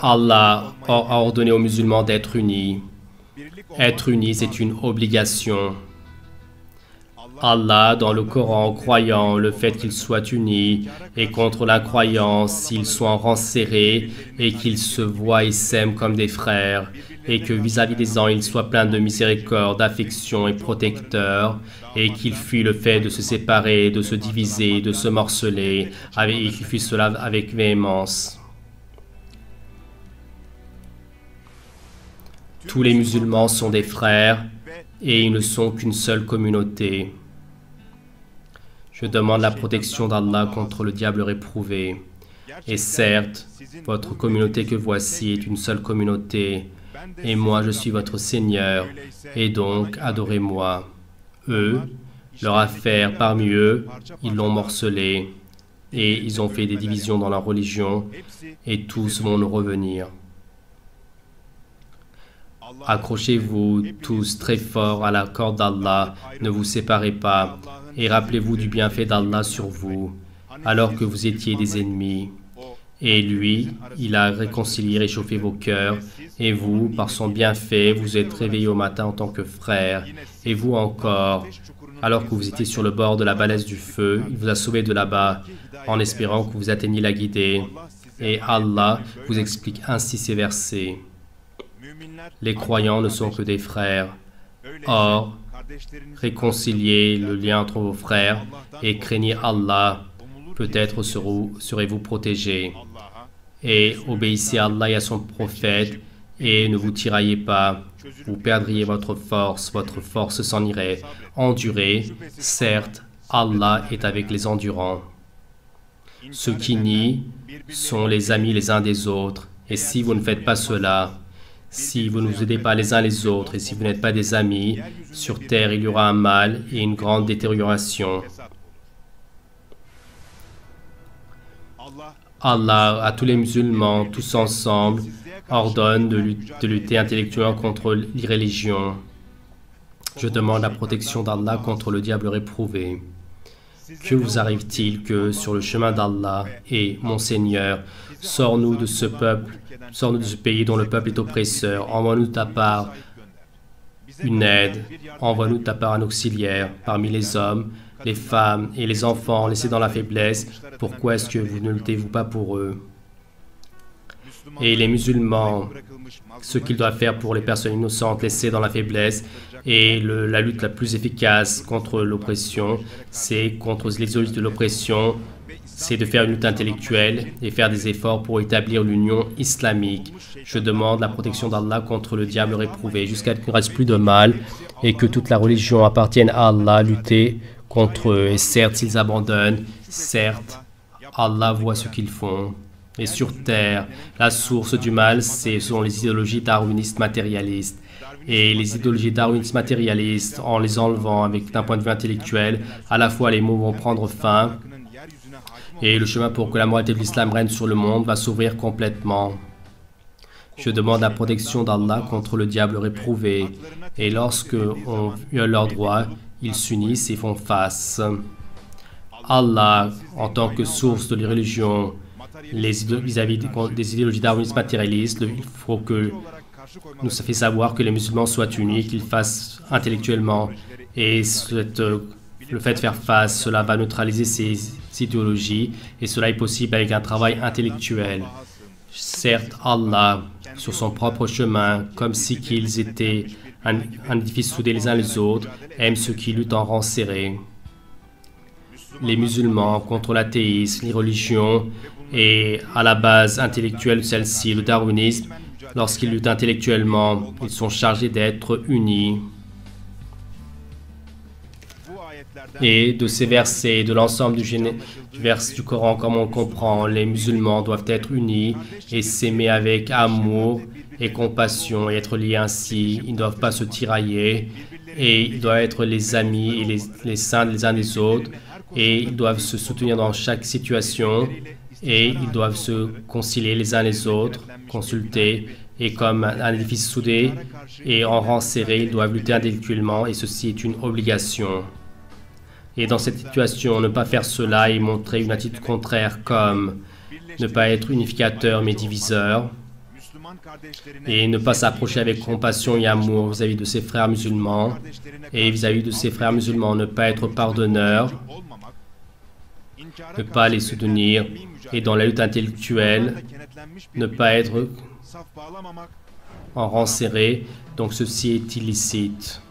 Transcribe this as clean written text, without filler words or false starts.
Allah a ordonné aux musulmans d'être unis. Être unis, c'est une obligation. Allah, dans le Coran, croyant le fait qu'ils soient unis, et contre l'incroyance, s'ils sont en rang serré, et qu'ils se voient et s'aiment comme des frères, et que vis-à-vis des gens, ils soient pleins de miséricorde, d'affection et protecteurs, et qu'ils fuient le fait de se séparer, de se diviser, de se morceler, et qu'ils fuient cela avec véhémence. Tous les musulmans sont des frères, et ils ne sont qu'une seule communauté. Je demande la protection d'Allah contre le diable réprouvé. Et certes, votre communauté que voici est une seule communauté, et moi je suis votre Seigneur, et donc adorez-moi. Eux, leur affaire parmi eux, ils l'ont morcelé, et ils ont fait des divisions dans leur religion, et tous vont nous revenir. Accrochez-vous tous très fort à la corde d'Allah, ne vous séparez pas, et rappelez-vous du bienfait d'Allah sur vous, alors que vous étiez des ennemis. Et lui, il a réconcilié, réchauffé vos cœurs, et vous, par son bienfait, vous êtes réveillés au matin en tant que frères, et vous encore, alors que vous étiez sur le bord de la balèze du feu, il vous a sauvé de là-bas, en espérant que vous atteigniez la guidée. Et Allah vous explique ainsi ces versets. Les croyants ne sont que des frères. Or, réconciliez le lien entre vos frères et craignez Allah. Peut-être serez-vous protégés. Et obéissez à Allah et à son prophète et ne vous tiraillez pas. Vous perdriez votre force s'en irait. Endurez, certes, Allah est avec les endurants. Ceux qui nient sont les amis les uns des autres. Et si vous ne faites pas cela, si vous ne vous aidez pas les uns les autres et si vous n'êtes pas des amis, sur terre il y aura un mal et une grande détérioration. Allah, à tous les musulmans, tous ensemble, ordonne de lutter intellectuellement contre l'irréligion. Je demande la protection d'Allah contre le diable réprouvé. Que vous arrive-t-il que, sur le chemin d'Allah, et mon Seigneur, sors-nous de ce peuple, sors-nous de ce pays dont le peuple est oppresseur, envoie-nous de ta part une aide, envoie-nous de ta part un auxiliaire parmi les hommes, les femmes et les enfants laissés dans la faiblesse. Pourquoi est-ce que vous ne luttez-vous pas pour eux? Et les musulmans, ce qu'ils doivent faire pour les personnes innocentes laissées dans la faiblesse, et la lutte la plus efficace contre l'oppression, c'est contre l'exode de l'oppression, c'est de faire une lutte intellectuelle et faire des efforts pour établir l'union islamique. Je demande la protection d'Allah contre le diable réprouvé, jusqu'à ce qu'il ne reste plus de mal et que toute la religion appartienne à Allah, lutter contre eux. Et certes, s'ils abandonnent, certes, Allah voit ce qu'ils font. Et sur terre, la source du mal, ce sont les idéologies darwinistes matérialistes. Et les idéologies darwinistes matérialistes, en les enlevant d'un point de vue intellectuel, à la fois les mots vont prendre fin, et le chemin pour que la moralité de l'islam règne sur le monde va s'ouvrir complètement. Je demande la protection d'Allah contre le diable réprouvé. Et lorsque on viole leurs droits, ils s'unissent et font face. Allah, en tant que source de la religion, vis-à-vis des idéologies darwinistes matérialistes, il faut que nous fait savoir que les musulmans soient unis, qu'ils fassent intellectuellement. Et le fait de faire face, cela va neutraliser ces idéologies, et cela est possible avec un travail intellectuel. Certes, Allah, sur son propre chemin, comme si qu'ils étaient un édifice soudé les uns les autres, aime ceux qui luttent en rang serré. Les musulmans contre l'athéisme, les religions, et à la base intellectuelle de celle-ci, le darwinisme, lorsqu'ils luttent intellectuellement, ils sont chargés d'être unis. Et de ces versets, de l'ensemble du Coran, comme on le comprend, les musulmans doivent être unis et s'aimer avec amour et compassion et être liés ainsi. Ils ne doivent pas se tirailler et ils doivent être les amis et les saints les uns des autres et ils doivent se soutenir dans chaque situation et ils doivent se concilier les uns les autres, consulter et comme un édifice soudé et en rang serré, ils doivent lutter intellectuellement et ceci est une obligation. Et dans cette situation, ne pas faire cela et montrer une attitude contraire comme ne pas être unificateur mais diviseur, et ne pas s'approcher avec compassion et amour vis-à-vis de ses frères musulmans, et vis-à-vis de ses frères musulmans, ne pas être pardonneur, ne pas les soutenir, et dans la lutte intellectuelle, ne pas être en rang serré, donc ceci est illicite.